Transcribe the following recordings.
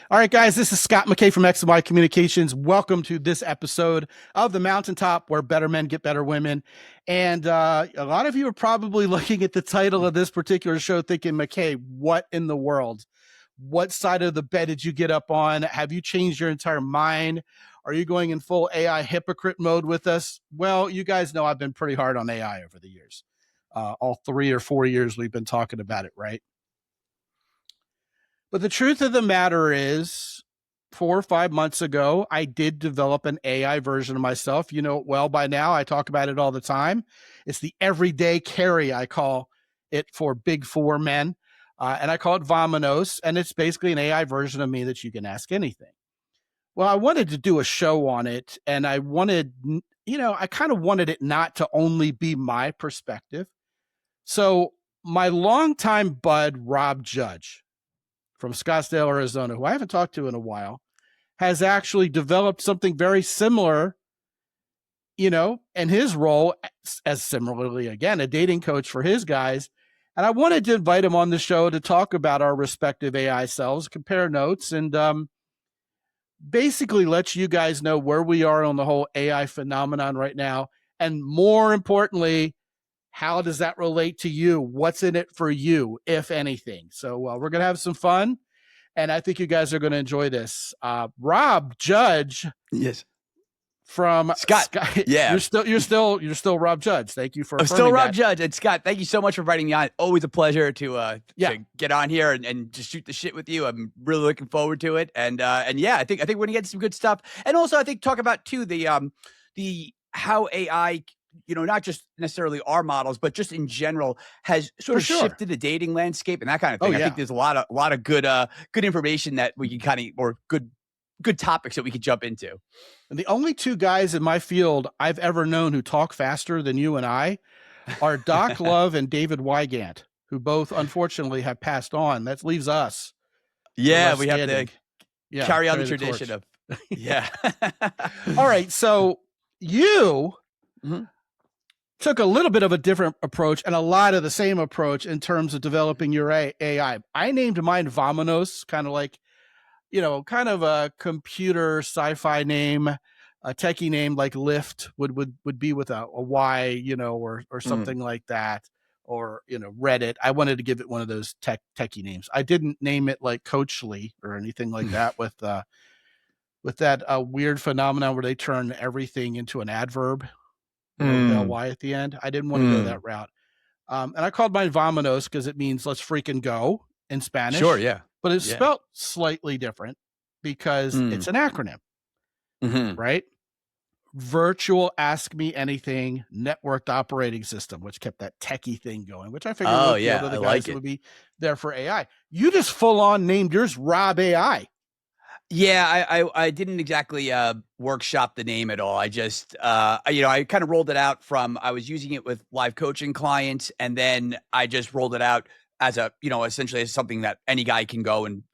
All right, guys, this is Scott McKay from X and Y Communications. Welcome to this episode of The Mountaintop, where better men get better women. And a lot of you are probably looking at the title of this particular show thinking, McKay, what in the world? What side of the bed did you get up on? Have you changed your entire mind? Are you going in full AI hypocrite mode with us? Well, you guys know I've been pretty hard on AI over the years. All 3 or 4 years we've been talking about it, right? But the truth of the matter is, 4 or 5 months ago, I did develop an AI version of myself. You know it well by now. I talk about it all the time. It's the everyday carry, I call it, for big 4 men. And I call it Vominos. And it's basically an AI version of me that you can ask anything. Well, I wanted to do a show on it. And I wanted, I kind of wanted it not to only be my perspective. So my longtime bud, Rob Judge, from Scottsdale, Arizona, who I haven't talked to in a while, has actually developed something very similar, and his role as similarly, again, a dating coach for his guys. And I wanted to invite him on the show to talk about our respective AI selves, compare notes, and basically let you guys know where we are on the whole AI phenomenon right now. And more importantly, how does that relate to you? What's in it for you, if anything? So we're going to have some fun, and I think you guys are going to enjoy this. Rob Judge, yes, from Scott. Yeah, you're still Rob Judge. Thank you for. I'm still Rob Judge, and Scott, thank you so much for inviting me on. Always a pleasure to get on here and just shoot the shit with you. I'm really looking forward to it, and yeah, I think we're gonna get some good stuff, and also I think talk about too the how AI, not just necessarily our models, but just in general, has sort of shifted the dating landscape and that kind of thing. I think there's a lot of good information that we can or good topics that we could jump into. And the only 2 guys in my field I've ever known who talk faster than you and I are Doc Love and David Wygant, who both unfortunately have passed on. That leaves us. Yeah, we have to carry on the tradition of. Yeah. All right. So you took a little bit of a different approach and a lot of the same approach in terms of developing your AI. I named mine Vominos, kind of like, kind of a computer sci-fi name, a techie name like Lyft would be with a Y, or something like that, or, Reddit. I wanted to give it one of those techie names. I didn't name it like Coachly or anything like that with that weird phenomenon where they turn everything into an adverb. L-Y at the end. I didn't want to go that route. And I called mine Vominos because it means let's freaking go in Spanish. Sure, yeah. But it's spelled slightly different because it's an acronym, right? Virtual Ask Me Anything Networked Operating System, which kept that techie thing going, which I figured the guys would be there for AI. You just full on named yours Rob AI. Yeah, I didn't exactly workshop the name at all. I just, I kind of rolled it out from, I was using it with live coaching clients, and then I just rolled it out as a, essentially as something that any guy can go and,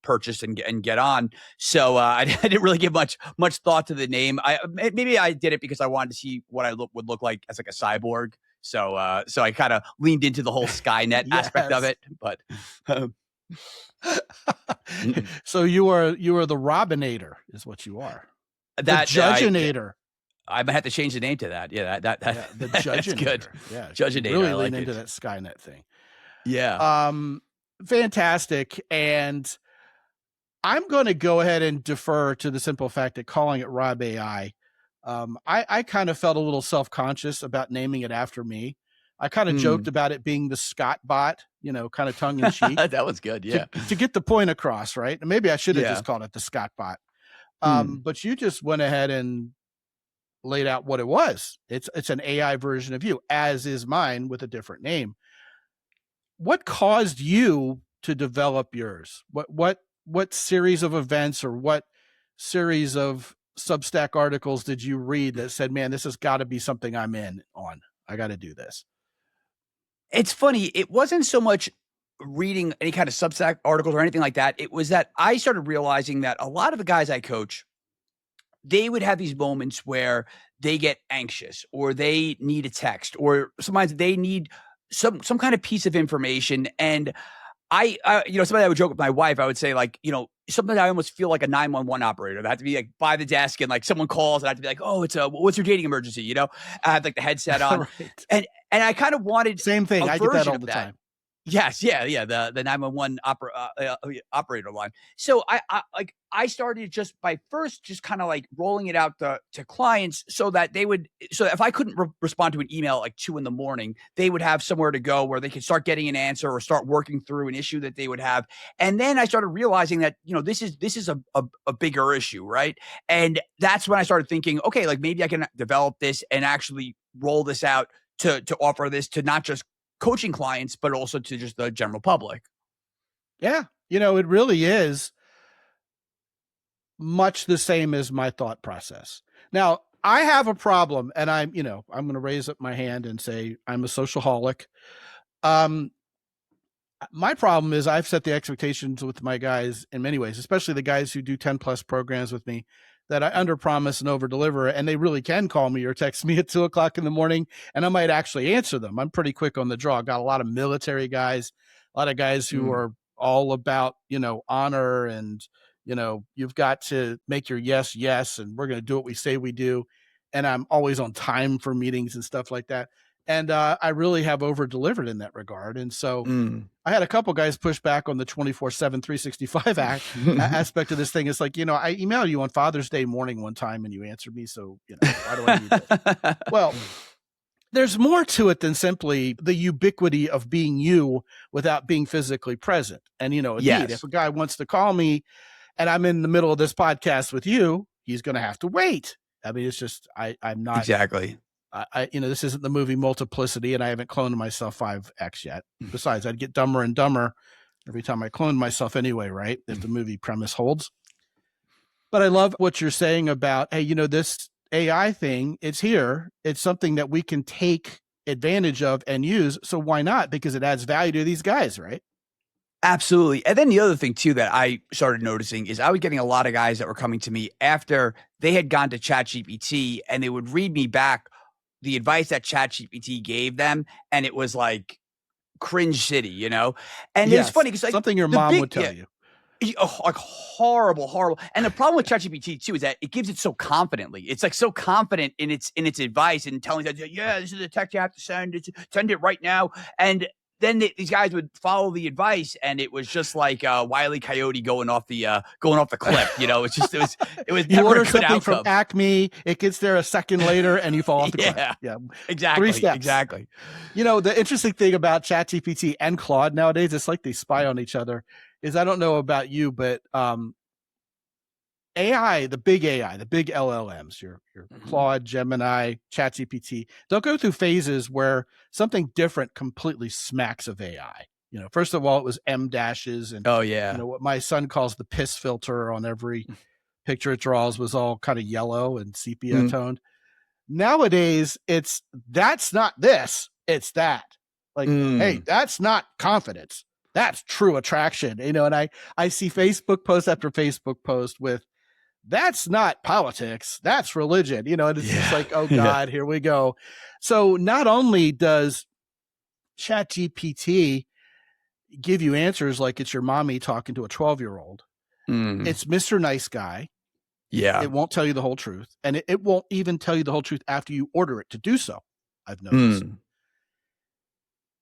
purchase and get on. So I didn't really give much thought to the name. Maybe I did it because I wanted to see what I would look like as like a cyborg. So I kind of leaned into the whole Skynet aspect of it, but. So you are the Robinator is what you are. The Judgeinator. I might have to change the name to that. Yeah, the Judgeinator. That's good. Yeah, Judgeinator. Really lean into that Skynet thing. Yeah. Fantastic. And I'm going to go ahead and defer to the simple fact that calling it Rob AI. I kind of felt a little self-conscious about naming it after me. I kind of joked about it being the Scot bot, kind of tongue in cheek. That was good. Yeah. To get the point across. Right. And maybe I should have just called it the Scot bot. But you just went ahead and laid out what it was. It's an AI version of you, as is mine with a different name. What caused you to develop yours? What series of events or what series of Substack articles did you read that said, man, this has got to be something I'm in on. I got to do this. It's funny. It wasn't so much reading any kind of Substack articles or anything like that. It was that I started realizing that a lot of the guys I coach, they would have these moments where they get anxious or they need a text or sometimes they need some kind of piece of information. And I somebody I would joke with my wife, I would say like, sometimes I almost feel like a 911 operator. I have to be like by the desk, and like someone calls, and I have to be like, "Oh, what's your dating emergency?" You know, I have like the headset on, Right. and I kind of wanted Same thing. a I get that version all of the that. time. Yes, yeah, the 911 operator line. So I started just by first just kind of like rolling it out to clients so that so if I couldn't respond to an email at like 2 a.m, they would have somewhere to go where they could start getting an answer or start working through an issue that they would have. And then I started realizing that, this is a bigger issue, right? And that's when I started thinking, okay, like maybe I can develop this and actually roll this out to offer this to not just coaching clients, but also to just the general public. Yeah. It really is much the same as my thought process. Now, I have a problem, and I'm going to raise up my hand and say I'm a socialholic. My problem is I've set the expectations with my guys in many ways, especially the guys who do 10 plus programs with me, that I under promise and over deliver, and they really can call me or text me at 2 o'clock in the morning, and I might actually answer them. I'm pretty quick on the draw. Got a lot of military guys, a lot of guys who are all about, honor, and, you've got to make your yes, yes, and we're going to do what we say we do. And I'm always on time for meetings and stuff like that. And I really have over delivered in that regard. And so I had a couple guys push back on the 24/7, 365 aspect of this thing. It's like, I emailed you on Father's Day morning one time and you answered me. So, why do I need this? Well, there's more to it than simply the ubiquity of being you without being physically present. And, indeed, if a guy wants to call me and I'm in the middle of this podcast with you, he's going to have to wait. I mean, it's just, I'm not exactly. This isn't the movie Multiplicity, and I haven't cloned myself 5x yet. Besides, I'd get dumber and dumber every time I cloned myself anyway, right? If the movie premise holds. But I love what you're saying about, hey, this AI thing, it's here. It's something that we can take advantage of and use. So why not? Because it adds value to these guys, right? Absolutely. And then the other thing too that I started noticing is I was getting a lot of guys that were coming to me after they had gone to ChatGPT, and they would read me back the advice that ChatGPT gave them, and it was like cringe city, And it's funny because like something your mom would tell you. Oh, like horrible. And the problem with ChatGPT too is that it gives it so confidently. It's like so confident in its advice and telling that, yeah, this is the text you have to send. Send it right now. And then these guys would follow the advice, and it was just like Wile E. Coyote going off the cliff. It's just it was you never order a good something outcome. from Acme, it gets there a second later, and you fall off the cliff. Yeah, exactly. 3 steps. Exactly. The interesting thing about ChatGPT and Claude nowadays, it's like they spy on each other. Is I don't know about you, but AI, the big LLMs, your Claude, Gemini, ChatGPT, they'll go through phases where something different completely smacks of AI. First of all, it was M dashes, and what my son calls the piss filter on every picture it draws was all kind of yellow and sepia toned. Nowadays, that's not this, it's that. Like, hey, that's not confidence. That's true attraction. And I see Facebook post after Facebook post with, that's not politics, that's religion, and it's just like, oh God, here we go. So not only does ChatGPT give you answers like it's your mommy talking to a 12-year-old, it's Mr. Nice Guy. Yeah. It won't tell you the whole truth. And it won't even tell you the whole truth after you order it to do so, I've noticed.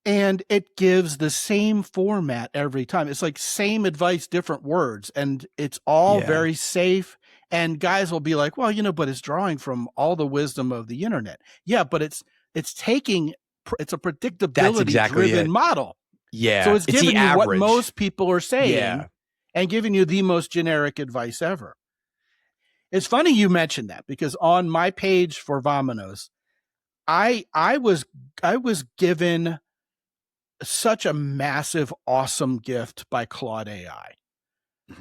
And it gives the same format every time. It's like same advice, different words. And it's all very safe. And guys will be like, well, but it's drawing from all the wisdom of the internet. Yeah, but it's a predictability driven model. Yeah. So it's giving you average. what most people are saying and giving you the most generic advice ever. It's funny you mentioned that, because on my page for Vominos, I was given such a massive, awesome gift by Claude AI.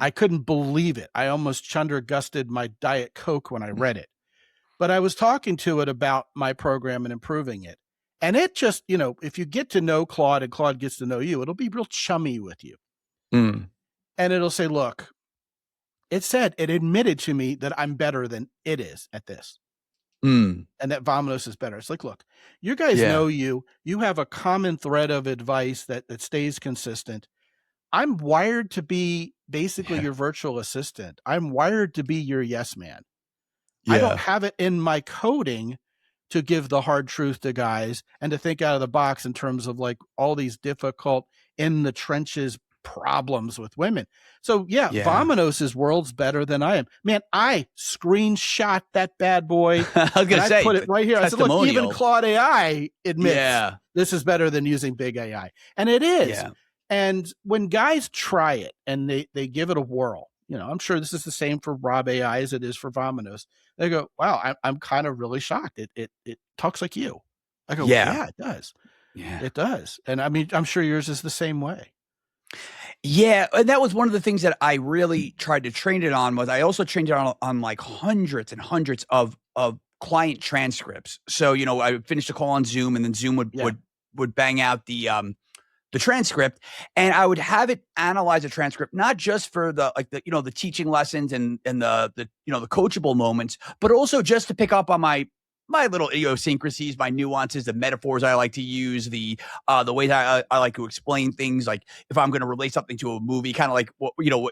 I couldn't believe it. I almost chunder-gusted my Diet Coke when I read it. But I was talking to it about my program and improving it. And it just, if you get to know Claude and Claude gets to know you, it'll be real chummy with you. And it'll say, look, it admitted to me that I'm better than it is at this. And that Vominos is better. It's like, look, you guys know you have a common thread of advice that stays consistent. I'm wired to be basically Yeah. your virtual assistant. I'm wired to be your yes man. I don't Yeah. have it in my coding to give the hard truth to guys and to think out of the box in terms of like all these difficult in the trenches problems with women. So yeah, Yeah. Vominos is worlds better than I am. Man, I screenshot that bad boy I was and gonna I say, put it right here. I said, look, even testimonial. Claude AI admits Yeah. this is better than using big AI. And it is. Yeah. And when guys try it and they give it a whirl, you know, I'm sure this is the same for Rob AI as it is for Vominos. They go, wow, I'm kind of really shocked. It talks like you. I go, Yeah. yeah, it does. Yeah. It does. And I mean, I'm sure yours is the same way. Yeah, and that was one of the things that I really tried to train it on. Was I also trained it on like hundreds and hundreds of client transcripts. So, you know, I would finish the call on Zoom, and then Zoom would Yeah. would bang out the transcript, and I would have it analyze a transcript, not just for the like the, you know, the teaching lessons and the you know, the coachable moments, but also just to pick up on my little idiosyncrasies, my nuances, the metaphors I like to use, the way that I like to explain things. Like if I'm going to relate something to a movie, kind of like what, you know,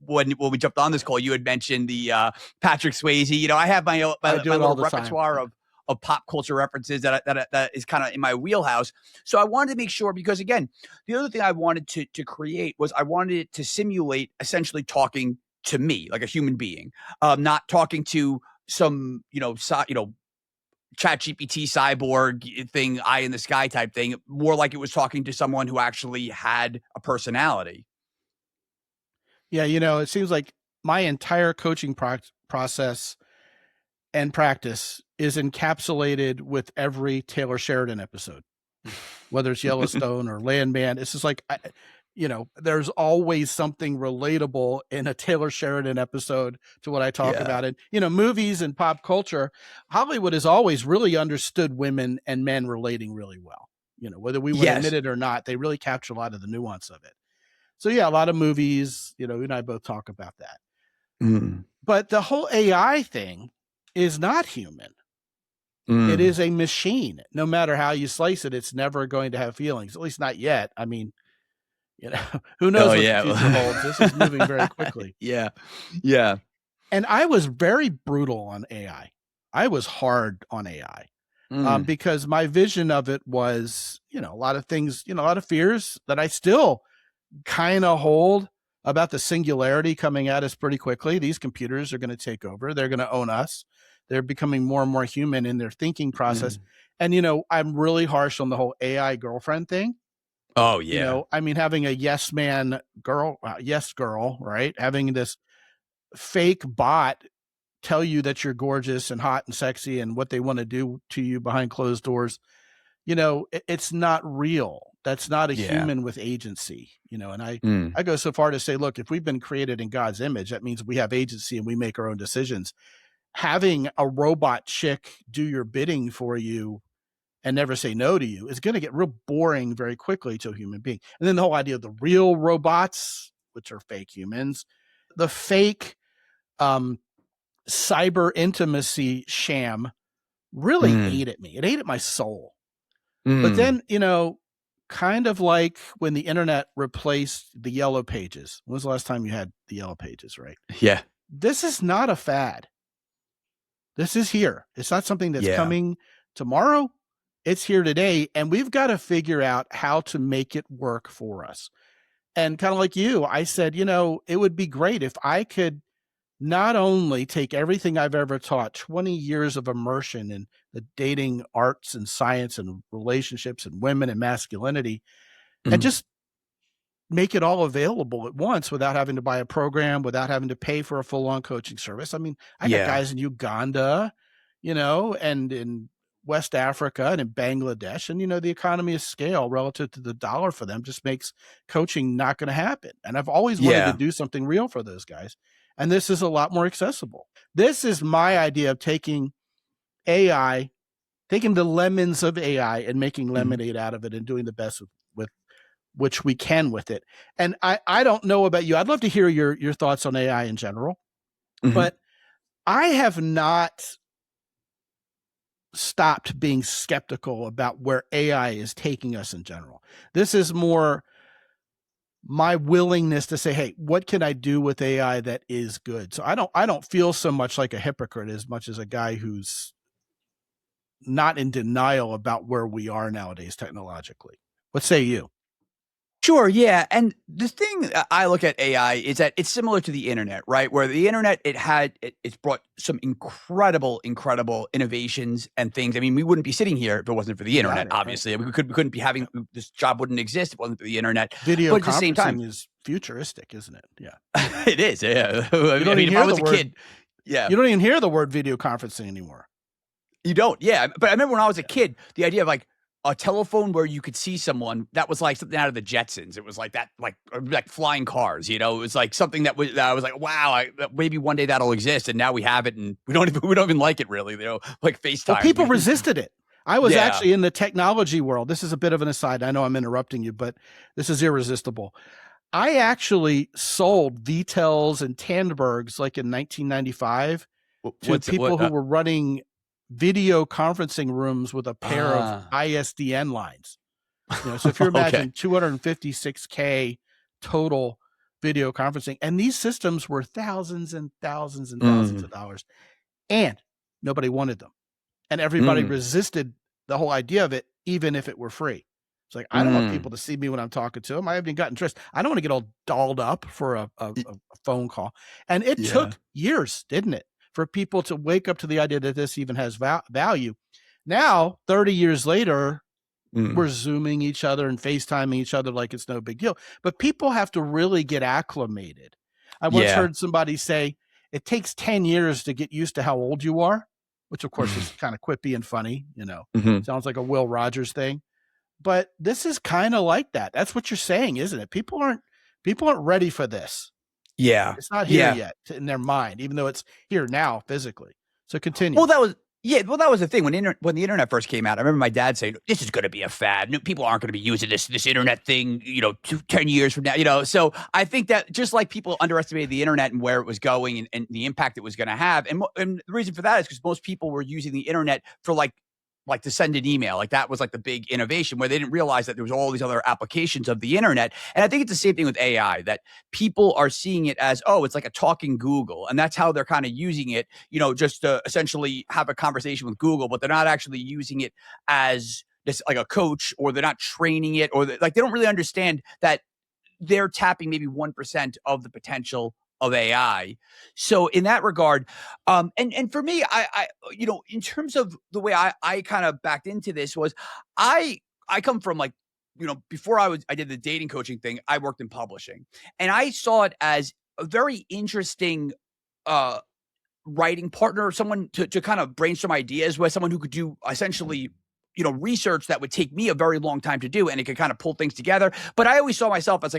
when we jumped on this call, you had mentioned the Patrick Swayze. You know, I have I do my it all little the time. repertoire Yeah. of pop culture references that is kind of in my wheelhouse. So I wanted to make sure, because again, the other thing I wanted to create was I wanted it to simulate essentially talking to me like a human being, not talking to some, you know, chat GPT cyborg thing, eye in the sky type thing, more like it was talking to someone who actually had a personality. Yeah. You know, it seems like my entire coaching process and practice is encapsulated with every Taylor Sheridan episode, whether it's Yellowstone or Landman. It's just like, you know, there's always something relatable in a Taylor Sheridan episode to what I talk Yeah. about. And, you know, movies and pop culture, Hollywood has always really understood women and men relating really well. You know, whether we want to admit Yes. it or not, they really capture a lot of the nuance of it. So, yeah, a lot of movies, you know, you and I both talk about that. Mm. But the whole AI thing is not human. It Mm. is a machine. No matter how you slice it, it's never going to have feelings, at least not yet. I mean, you know, who Oh knows what the future holds? This is moving very yeah. quickly. Yeah. Yeah. And I was very brutal on AI. I was hard on AI Mm. because my vision of it was, you know, a lot of things, you know, a lot of fears that I still kind of hold about the singularity coming at us pretty quickly. These computers are going to take over. They're going to own us. They're becoming more and more human in their thinking process. Mm. And, you know, I'm really harsh on the whole AI girlfriend thing. Oh You yeah. know, I mean, having a yes man girl, yes girl, right? Having this fake bot tell you that you're gorgeous and hot and sexy and what they want to do to you behind closed doors, you know, it's not real. That's not a Yeah. human with agency, you know. And Mm. I go so far to say, look, if we've been created in God's image, that means we have agency and we make our own decisions. Having a robot chick do your bidding for you and never say no to you is going to get real boring very quickly to a human being. And then the whole idea of the real robots, which are fake humans, the fake um, cyber intimacy sham really Mm. ate at me. It ate at my soul. But Mm. then, you know, kind of like when the internet replaced the yellow pages. When was the last time you had the yellow pages, right? Yeah. This is not a fad. This is here. It's not something that's Yeah. coming tomorrow. It's here today. And we've got to figure out how to make it work for us. And kind of like you, I said, you know, it would be great if I could not only take everything I've ever taught, 20 years of immersion in the dating arts and science and relationships and women and masculinity, and Mm. just make it all available at once without having to buy a program, without having to pay for a full-on coaching service. I mean, I got Yeah. guys in Uganda, you know, and in West Africa and in Bangladesh, and, you know, the economy of scale relative to the dollar for them just makes coaching not going to happen. And I've always wanted to Yeah. do something real for those guys. And this is a lot more accessible. This is my idea of taking AI, taking the lemons of AI and making Mhm. lemonade out of it and doing the best with which we can with it. And I don't know about you. I'd love to hear your thoughts on AI in general, Mhm. but I have not stopped being skeptical about where AI is taking us in general. This is more my willingness to say, hey, what can I do with AI that is good? So I don't feel so much like a hypocrite as much as a guy who's not in denial about where we are nowadays technologically. What say you? Sure, yeah, and the thing I look at AI is that it's similar to the internet, right? Where the internet, it's brought some incredible innovations and things. I mean, we wouldn't be sitting here if it wasn't for the You got internet, it, right? obviously. We couldn't be having this job wouldn't exist if it wasn't for the internet. Video But at the same time, conferencing is futuristic, isn't it? Yeah. it is, yeah. You I don't mean, even if I hear the was a word kid, yeah. you don't even hear the word video conferencing anymore. You don't, yeah. But I remember when I was a Yeah. kid, the idea of like a telephone where you could see someone that was like something out of the Jetsons. It was like that, like flying cars. You know, it was like something that I was like, wow, maybe one day that'll exist. And now we have it, and we don't even like it really. You know, like Well, FaceTime. people resisted it. I was Yeah. actually in the technology world. This is a bit of an aside. I know I'm interrupting you, but this is irresistible. I actually sold VTELs and Tandbergs like in 1995 to What's it? people who were running video conferencing rooms with a pair of ISDN lines. You know, so if you Okay. imagine 256K total video conferencing, and these systems were thousands and thousands and thousands of dollars, and nobody wanted them. And everybody Mm. resisted the whole idea of it, even if it were free. It's like, I don't want people to see me when I'm talking to them. I haven't gotten dressed. I don't want to get all dolled up for a phone call. And it Yeah. took years, didn't it, for people to wake up to the idea that this even has value. Now, 30 years later, Mm. we're Zooming each other and FaceTiming each other like it's no big deal. But people have to really get acclimated. I once Yeah. heard somebody say, it takes 10 years to get used to how old you are, which of course is kind of quippy and funny, you know, Mhm. sounds like a Will Rogers thing. But this is kind of like that. That's what you're saying, isn't it? People aren't ready for this. Yeah. It's not here Yeah. yet in their mind, even though it's here now physically. So continue. Well, that was the thing when the internet first came out. I remember my dad saying, "This is going to be a fad. People aren't going to be using this internet thing, 10 years from now." So I think that just like people underestimated the internet and where it was going and the impact it was going to have, and the reason for that is because most people were using the internet for like to send an email. Like that was like the big innovation where they didn't realize that there was all these other applications of the internet. And I think it's the same thing with AI, that people are seeing it as, oh, it's like a talking Google. And that's how they're kind of using it, just to essentially have a conversation with Google, but they're not actually using it as this like a coach, or they're not training it, or like they don't really understand that they're tapping maybe 1% of the potential of AI. So in that regard, and for me, I in terms of the way I kind of backed into this was I come from like, before I did the dating coaching thing, I worked in publishing, and I saw it as a very interesting uh writing partner, someone to kind of brainstorm ideas with, someone who could do essentially, research that would take me a very long time to do, and it could kind of pull things together. But I always saw myself as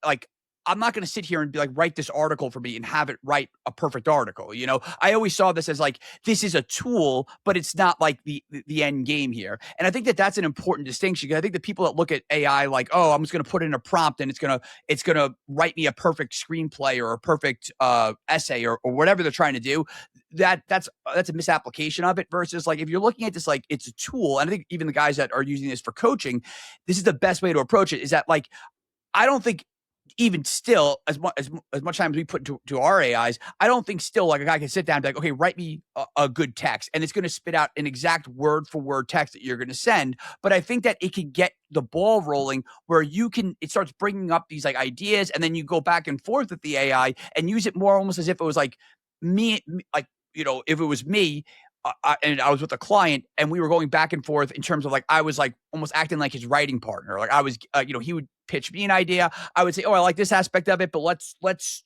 like I'm not going to sit here and be like, write this article for me and have it write a perfect article. I always saw this as like, this is a tool, but it's not like the end game here. And I think that that's an important distinction, because I think the people that look at AI like, oh, I'm just going to put in a prompt and it's going to write me a perfect screenplay or a perfect essay or whatever they're trying to do, that's a misapplication of it. Versus like, if you're looking at this like it's a tool, and I think even the guys that are using this for coaching, this is the best way to approach it. Is that like, I don't think even still, as much time as we put to our AIs, I don't think still like a guy can sit down and be like, okay, write me a good text, and it's going to spit out an exact word for word text that you're going to send. But I think that it can get the ball rolling where it starts bringing up these like ideas, and then you go back and forth with the AI and use it more almost as if it was like like, if it was me, and I was with a client and we were going back and forth in terms of like, I was like almost acting like his writing partner. Like I was, he would pitch me an idea. I would say, oh, I like this aspect of it, but let's let's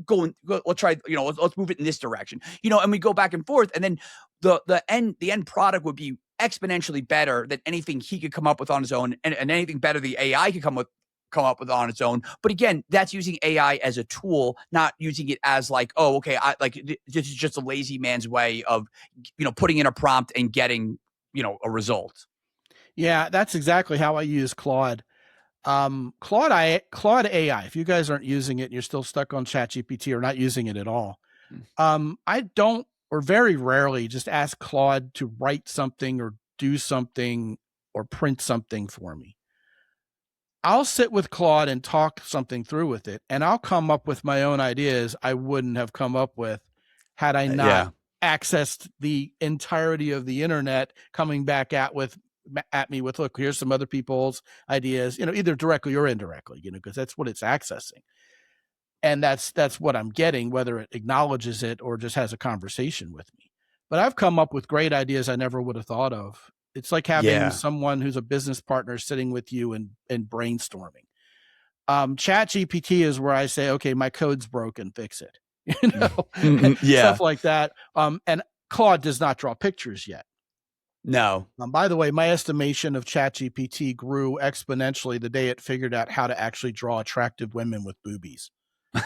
try, let's move it in this direction, and we go back and forth. And then the end product would be exponentially better than anything he could come up with on his own, and anything better the AI could come up with on its own. But again, that's using AI as a tool, not using it as like, oh, okay, this is just a lazy man's way of, putting in a prompt and getting, a result. Yeah, that's exactly how I use Claude. Claude AI. If you guys aren't using it, and you're still stuck on ChatGPT or not using it at all. I don't, or very rarely, just ask Claude to write something or do something or print something for me. I'll sit with Claude and talk something through with it, and I'll come up with my own ideas I wouldn't have come up with had I not accessed the entirety of the internet, coming back at me with, look, here's some other people's ideas, either directly or indirectly, because that's what it's accessing. And that's what I'm getting, whether it acknowledges it or just has a conversation with me. But I've come up with great ideas I never would have thought of. It's like having someone who's a business partner sitting with you and brainstorming. Chat GPT is where I say, okay, my code's broken, fix it. Stuff like that. And Claude does not draw pictures yet. No. By the way, my estimation of Chat GPT grew exponentially the day it figured out how to actually draw attractive women with boobies.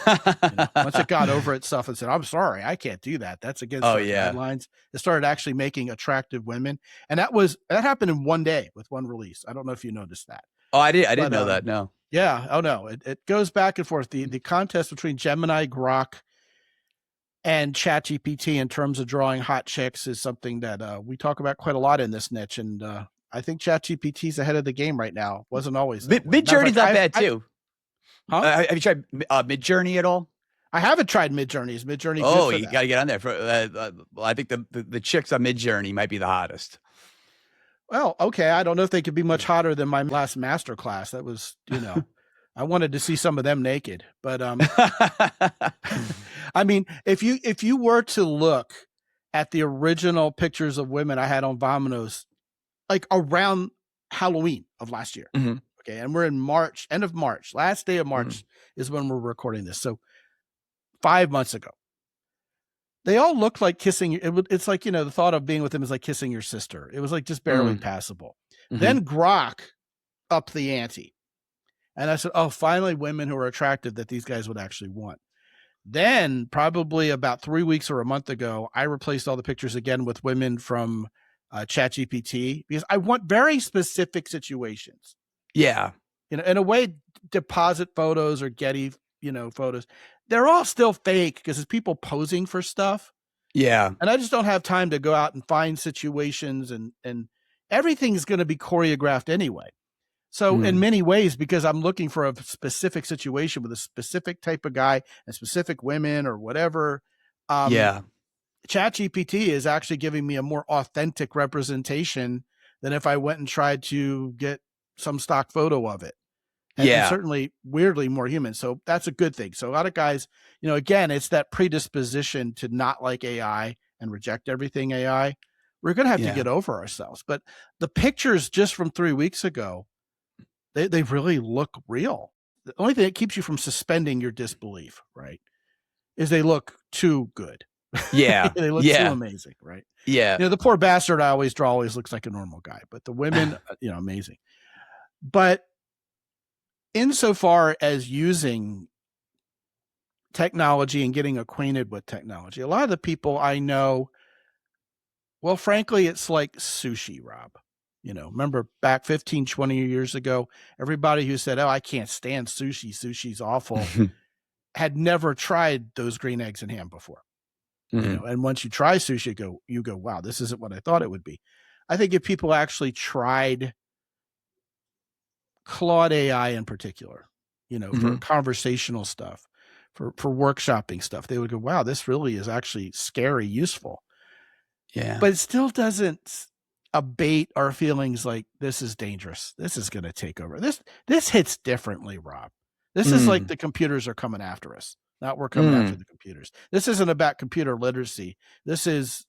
Once it got over itself and said, I'm sorry, I can't do that. That's against our guidelines. It started actually making attractive women. And that happened in one day with one release. I don't know if you noticed that. Oh, I didn't know that. No. Yeah. Oh no. It goes back and forth. The contest between Gemini, Grok, and ChatGPT in terms of drawing hot chicks is something that we talk about quite a lot in this niche. And I think ChatGPT is ahead of the game right now. Wasn't always. Midjourney's not bad too. Huh? Have you tried Midjourney at all? I haven't tried Midjourney. Midjourney. Oh, you got to get on there. I think the chicks on Midjourney might be the hottest. Well, okay. I don't know if they could be much hotter than my last master class. That was, I wanted to see some of them naked. But I mean, if you were to look at the original pictures of women I had on Vominos, like around Halloween of last year. Mm-hmm. Okay. And we're in March, end of March, last day of March is when we're recording this. So 5 months ago, they all looked like kissing. It's like, the thought of being with them is like kissing your sister. It was like just barely passable. Mm-hmm. Then Grok upped the ante. And I said, oh, finally women who are attractive that these guys would actually want. Then probably about 3 weeks or a month ago, I replaced all the pictures again with women from ChatGPT because I want very specific situations. Yeah. In a way, deposit photos or Getty, photos, they're all still fake because it's people posing for stuff. Yeah. And I just don't have time to go out and find situations and everything's going to be choreographed anyway. So in many ways, because I'm looking for a specific situation with a specific type of guy and specific women or whatever. ChatGPT is actually giving me a more authentic representation than if I went and tried to get some stock photo of it. And certainly weirdly more human. So that's a good thing. So a lot of guys, again, it's that predisposition to not like AI and reject everything AI. We're going to have to get over ourselves. But the pictures just from 3 weeks ago, they really look real. The only thing that keeps you from suspending your disbelief, right, is they look too good. Yeah. They look too amazing, right? Yeah. The poor bastard I always draw always looks like a normal guy, but the women, amazing. But insofar as using technology and getting acquainted with technology, a lot of the people I know, well, frankly, it's like sushi, Rob. Remember back 15, 20 years ago, everybody who said, oh, I can't stand sushi, sushi's awful, had never tried those green eggs and ham before. And once you try sushi, you go, wow, this isn't what I thought it would be. I think if people actually tried Claude AI in particular, for conversational stuff, for workshopping stuff, they would go, wow, this really is actually scary, useful. Yeah. But it still doesn't abate our feelings like this is dangerous. This is going to take over. This hits differently, Rob. This is like the computers are coming after us, not we're coming after the computers. This isn't about computer literacy. This is,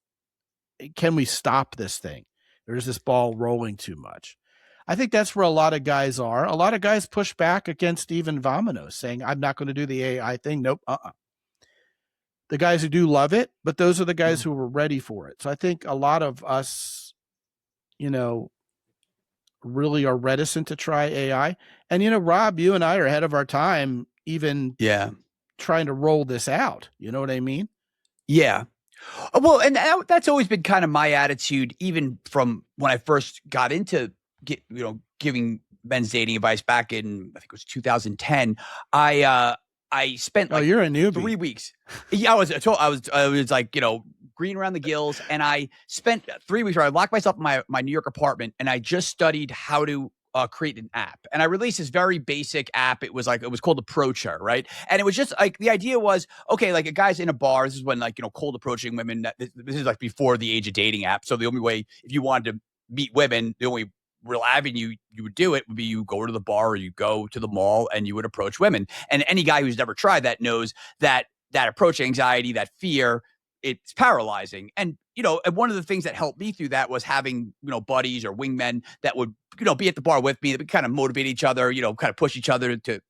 can we stop this thing? There's this ball rolling too much. I think that's where a lot of guys are. A lot of guys push back against even Vominos, saying, I'm not going to do the AI thing. Nope. The guys who do love it, but those are the guys who were ready for it. So I think a lot of us, really are reticent to try AI. And, Rob, you and I are ahead of our time, even trying to roll this out. You know what I mean? Yeah. Well, and that's always been kind of my attitude, even from when I first got into giving men's dating advice back in, I think it was 2010. I spent like you're a newbie. 3 weeks. Yeah, I was like, green around the gills. And I spent 3 weeks where I locked myself in my New York apartment and I just studied how to create an app, and I released this very basic app. It was called Approacher, right? And it was just like the idea was, okay, like a guy's in a bar. This is when, like, cold approaching women. This is like before the age of dating apps. So the only way, if you wanted to meet women, the only real avenue you would do it would be you go to the bar or you go to the mall and you would approach women. And any guy who's never tried that knows that approach anxiety, that fear, it's paralyzing. And and one of the things that helped me through that was having buddies or wingmen that would be at the bar with me, that would kind of motivate each other, kind of push each other to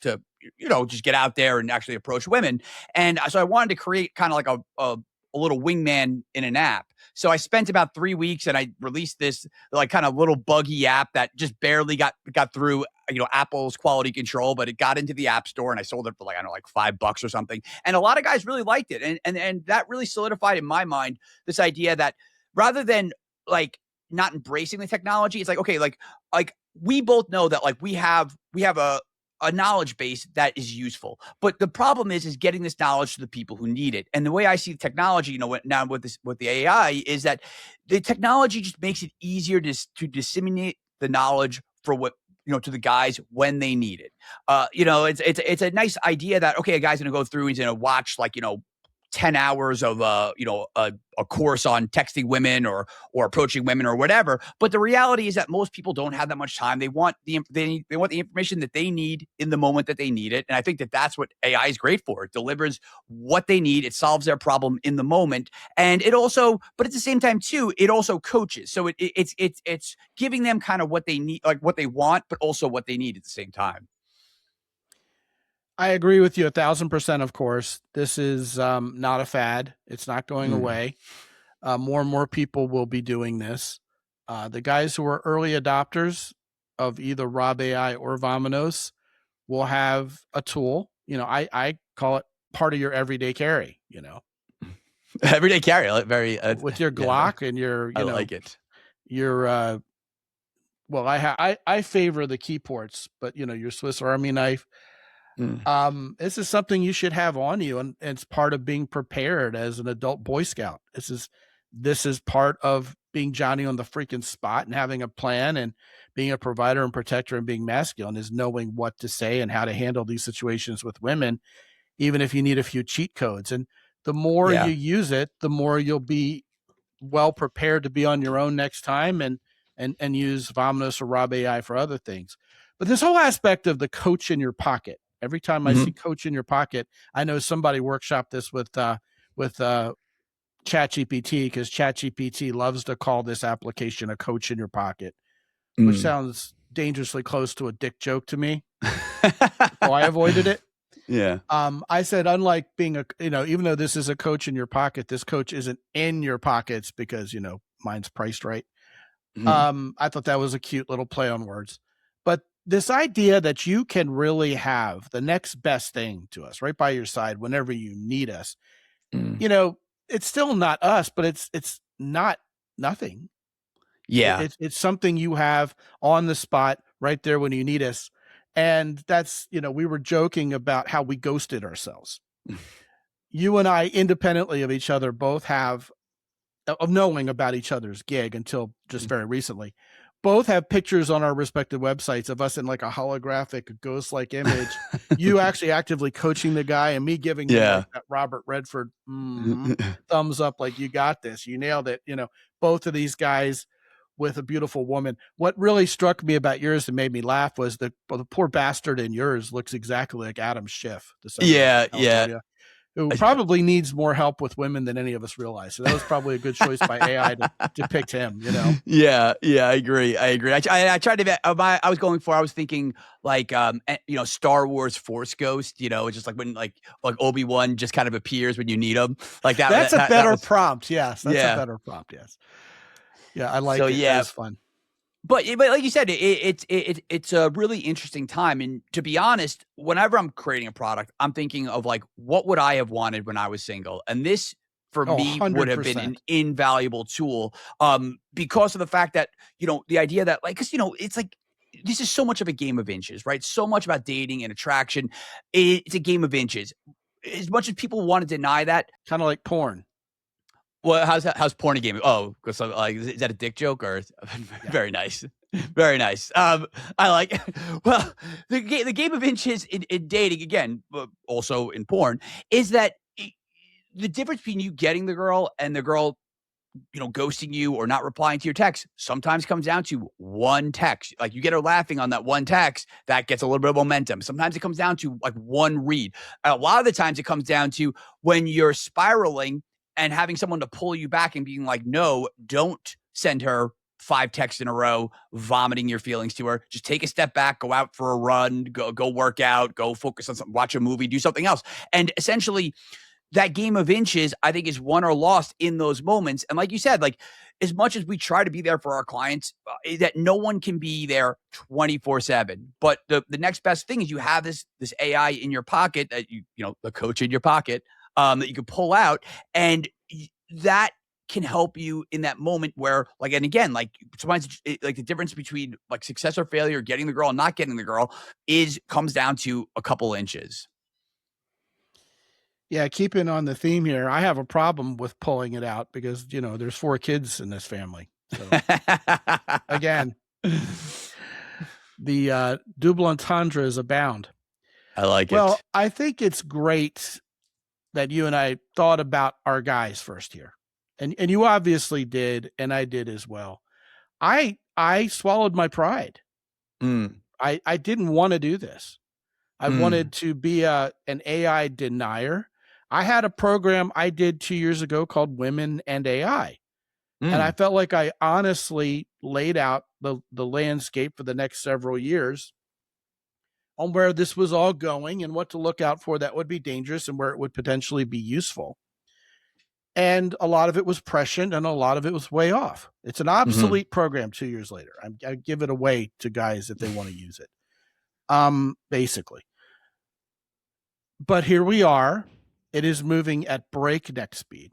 just get out there and actually approach women. And so I wanted to create kind of like a little wingman in an app. So I spent about 3 weeks and I released this like kind of little buggy app that just barely got through Apple's quality control, but it got into the App Store and I sold it for like, I don't know, like $5 or something. And a lot of guys really liked it. And that really solidified in my mind this idea that rather than like not embracing the technology, it's like, okay, like we both know that like we have a knowledge base that is useful. But the problem is getting this knowledge to the people who need it. And the way I see the technology, now with the AI, is that the technology just makes it easier to disseminate the knowledge for what, to the guys when they need it. It's a nice idea that, okay, a guy's going to go through, he's going to watch like, 10 hours of a course on texting women or approaching women or whatever. But the reality is that most people don't have that much time. They want the information that they need in the moment that they need it. And I think that that's what AI is great for. It delivers what they need. It solves their problem in the moment. And it also, but at the same time too, it also coaches. So it's giving them kind of what they need, like what they want, but also what they need at the same time. I agree with you 1,000%. Of course, this is not a fad. It's not going away. More and more people will be doing this. The guys who are early adopters of either Rob AI or Vominos will have a tool. I call it part of your everyday carry. Everyday carry, very with your Glock and your. I like it. Your well, I favor the key ports, but your Swiss Army knife. This is something you should have on you, and it's part of being prepared as an adult Boy Scout. This is part of being Johnny on the freaking spot and having a plan and being a provider and protector and being masculine, is knowing what to say and how to handle these situations with women, even if you need a few cheat codes. And the more you use it, the more you'll be well prepared to be on your own next time and use Vominos or Rob AI for other things. But this whole aspect of the coach in your pocket, every time I see coach in your pocket, I know somebody workshopped this with ChatGPT, because ChatGPT loves to call this application a coach in your pocket, which sounds dangerously close to a dick joke to me. So I avoided it. Yeah. I said, unlike being even though this is a coach in your pocket, this coach isn't in your pockets because, mine's priced right. I thought that was a cute little play on words. But this idea that you can really have the next best thing to us right by your side whenever you need us, it's still not us, but it's not nothing. Yeah. It's something you have on the spot right there when you need us. And that's, we were joking about how we ghosted ourselves. You and I, independently of each other, both have of knowing about each other's gig until just very recently, both have pictures on our respective websites of us in like a holographic ghost-like image. You actually actively coaching the guy and me giving him like that Robert Redford thumbs up, like, you got this, you nailed it. Both of these guys with a beautiful woman. What really struck me about yours and made me laugh was the poor bastard in yours looks exactly like Adam Schiff. Who probably needs more help with women than any of us realize. So that was probably a good choice by AI to depict him, Yeah, I agree. I tried to, I was thinking like, Star Wars Force Ghost, it's just like when like Obi-Wan just kind of appears when you need him. Like that. That's a better prompt. Yes. That's a better prompt. Yes. Yeah. I like it. Yeah. That was fun. But like you said, it's a really interesting time. And to be honest, whenever I'm creating a product, I'm thinking of like, what would I have wanted when I was single? And this for me 100%. Would have been an invaluable tool because of the fact that, the idea that like, because, it's like, this is so much of a game of inches, right? So much about dating and attraction. It's a game of inches. As much as people want to deny that. Kind of like porn. Well, how's porn a game? Oh, because like, is that a dick joke or very nice? Very nice. I like, well, the game of inches in dating, again, but also in porn, is that the difference between you getting the girl and the girl, ghosting you or not replying to your text sometimes comes down to one text. Like you get her laughing on that one text, that gets a little bit of momentum. Sometimes it comes down to like one read. A lot of the times it comes down to when you're spiraling and having someone to pull you back and being like, no, don't send her 5 texts in a row, vomiting your feelings to her. Just take a step back, go out for a run, go work out, go focus on something, watch a movie, do something else. And essentially, that game of inches, I think, is won or lost in those moments. And like you said, like as much as we try to be there for our clients, that no one can be there 24/7. But the next best thing is you have this AI in your pocket that the coach in your pocket, that you can pull out, and that can help you in that moment where, like, and again, like sometimes like the difference between like success or failure, getting the girl and not getting the girl, comes down to a couple inches. Yeah, keeping on the theme here, I have a problem with pulling it out because, there's 4 kids in this family. So again, the double entendres abound. I like Well, it. I think it's great that you and I thought about our guys first here. And you obviously did, and I did as well. I swallowed my pride. Mm, I didn't want to do this. I wanted mm, to be an AI denier. I had a program I did 2 years ago called Women and AI. And I mm. felt like I honestly laid out the landscape for the next several years on where this was all going and what to look out for that would be dangerous and where it would potentially be useful. And a lot of it was prescient and a lot of it was way off. It's an Mhm. obsolete program 2 years later. I give it away to guys if they want to use it. Basically. But here we are. It is moving at breakneck speed.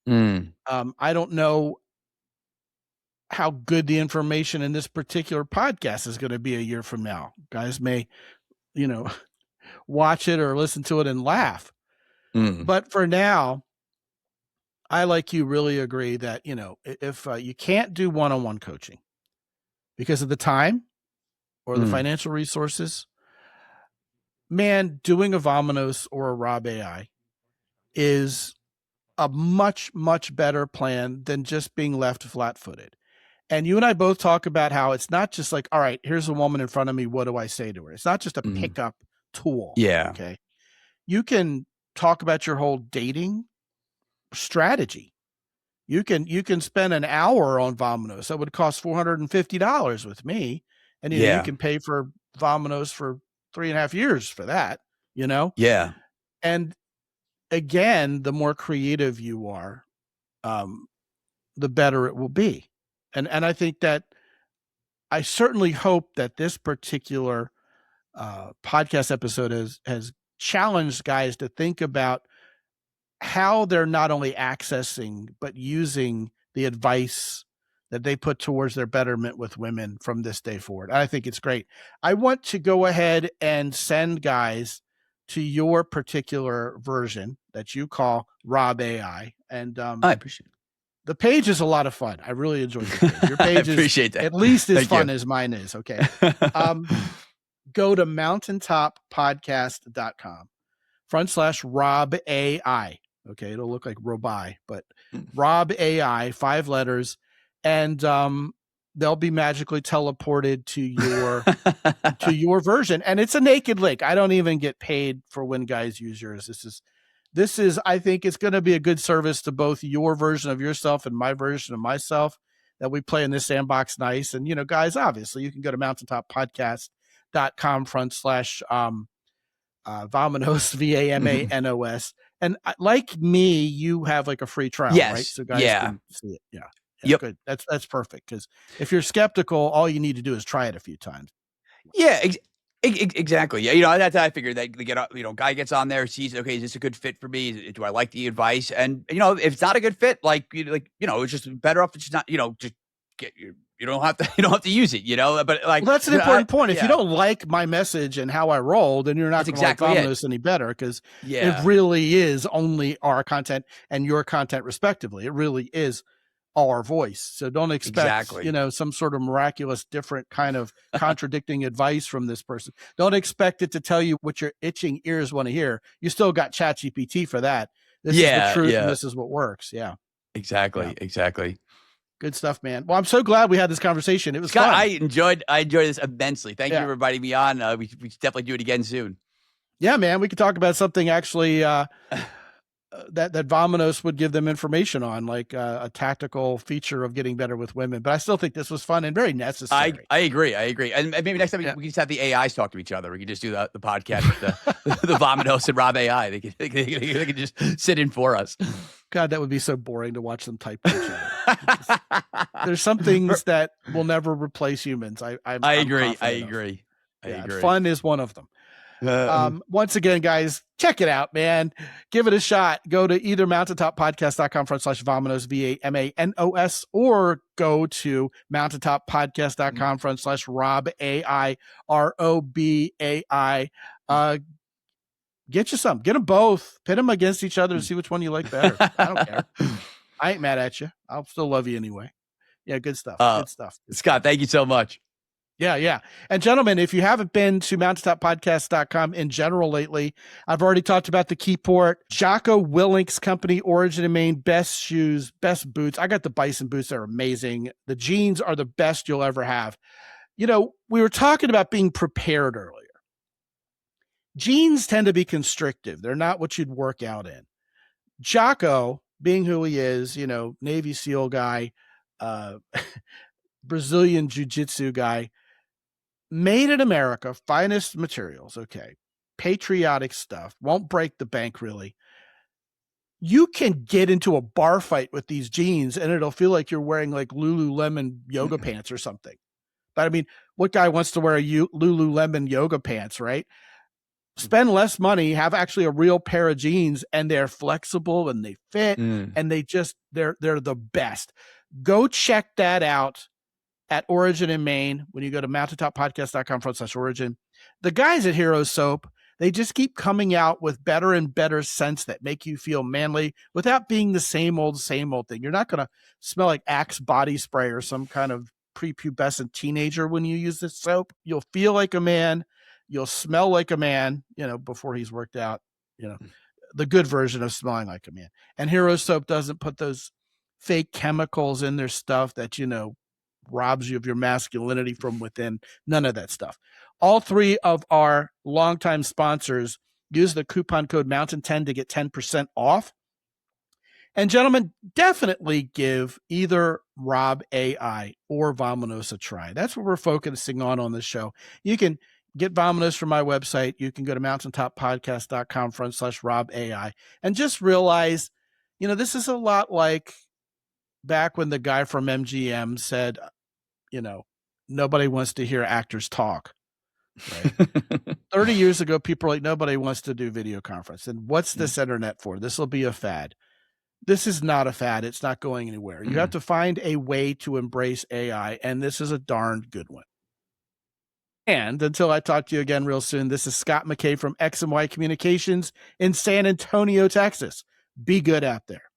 Mm. I don't know how good the information in this particular podcast is going to be a year from now. Guys may, you know, watch it or listen to it and laugh. Mm. But for now, I, like you, really agree that, if you can't do one-on-one coaching because of the time or the Mm. financial resources, man, doing a Vominos or a Rob AI is a much, much better plan than just being left flat-footed. And you and I both talk about how it's not just like, all right, here's a woman in front of me. What do I say to her? It's not just a Mhm. pickup tool. Yeah. Okay. You can talk about your whole dating strategy. You can spend an hour on Vominos. That would cost $450 with me. And you Yeah. can pay for Vominos for 3.5 years for that, you know? Yeah. And again, the more creative you are, the better it will be. And I think that I certainly hope that this particular podcast episode has challenged guys to think about how they're not only accessing but using the advice that they put towards their betterment with women from this day forward. I think it's great. I want to go ahead and send guys to your particular version that you call Rob AI, and I appreciate the page is a lot of fun. I really enjoyed your page. Your it. I page is appreciate that. at least as Thank you. fun as mine is. Okay. Go to mountaintoppodcast.com/Rob AI. Okay. It'll look like Robi, but Rob AI, 5 letters. And they'll be magically teleported to your version. And it's a naked link. I don't even get paid for when guys use yours. This is, I think it's going to be a good service to both your version of yourself and my version of myself that we play in this sandbox nice. And, guys, obviously you can go to mountaintoppodcast.com/Vominos, Mhm. VAMANOS. And like me, you have like a free trial, right? Yes. So guys Yeah. can see it. Yeah. Yeah. Yep. Good. That's perfect. Because if you're skeptical, all you need to do is try it a few times. Yeah. Exactly. Yeah. That's how I figured that they guy gets on there, sees, okay, is this a good fit for me? Do I like the advice? And, if it's not a good fit, it's just better off to just not, just get you don't have to, you don't have to use it, but like, Well, that's an important point. If you yeah, don't like my message and how I roll, then you're not that's going to like exactly it. Vominos any better because it Yeah. really is only our content and your content respectively. It really is our voice. So don't expect, Exactly. some sort of miraculous, different kind of contradicting advice from this person. Don't expect it to tell you what your itching ears want to hear. You still got ChatGPT for that. This is the truth, and this is what works. Yeah. Exactly. Good stuff, man. Well, I'm so glad we had this conversation. It was Scott, fun. I enjoyed this immensely. Thank you for inviting me on. We should definitely do it again soon. Yeah, man. We could talk about something actually that Vominos would give them information on, like a tactical feature of getting better with women. But I still think this was fun and very necessary. I agree. And maybe next time we can just have the AIs talk to each other. We can just do the podcast with the Vominos and Rob AI. They can just sit in for us. God, that would be so boring to watch them type each other. There's some things that will never replace humans. I agree. Fun is one of them. Once again, guys, check it out, man. Give it a shot. Go to either mountaintoppodcast.com/Vominos, VAMANOS, or go to mountaintoppodcast.com/Rob AI, ROBAI. Get you some. Get them both. Pit them against each other and see which one you like better. I don't care. I ain't mad at you. I'll still love you anyway. Yeah, good stuff. Good stuff. Scott, thank you so much. Yeah. And gentlemen, if you haven't been to mountaintoppodcast.com in general lately, I've already talked about the Keyport, Jocko Willink's company, Origin and Main, best shoes, best boots. I got the Bison boots. They're amazing. The jeans are the best you'll ever have. We were talking about being prepared earlier. Jeans tend to be constrictive. They're not what you'd work out in. Jocko, being who he is, Navy SEAL guy, Brazilian jiu-jitsu guy, made in America, finest materials, okay, patriotic stuff, won't break the bank really. You can get into a bar fight with these jeans and it'll feel like you're wearing like Lululemon yoga pants or something. But I mean, what guy wants to wear a Lululemon yoga pants, right? Spend less money, have actually a real pair of jeans, and they're flexible and they fit and they're the best. Go check that out at Origin in Maine when you go to mountaintoppodcast.com/Origin. The guys at Hero Soap, they just keep coming out with better and better scents that make you feel manly without being the same old thing. You're not going to smell like Axe body spray or some kind of prepubescent teenager when you use this soap. You'll feel like a man. You'll smell like a man, before he's worked out, the good version of smelling like a man. And Hero Soap doesn't put those fake chemicals in their stuff that, robs you of your masculinity from within. None of that stuff. All three of our longtime sponsors use the coupon code Mountain10 to get 10% off. And gentlemen, definitely give either Rob AI or Vominos a try. That's what we're focusing on this show. You can get Vominos from my website. You can go to mountaintoppodcast.com/Rob AI and just realize, this is a lot like back when the guy from MGM said, nobody wants to hear actors talk. Right? 30 years ago, people were like, nobody wants to do video conference. And what's this internet for? This will be a fad. This is not a fad. It's not going anywhere. You have to find a way to embrace AI, and this is a darn good one. And until I talk to you again real soon, this is Scott McKay from X and Y Communications in San Antonio, Texas. Be good out there.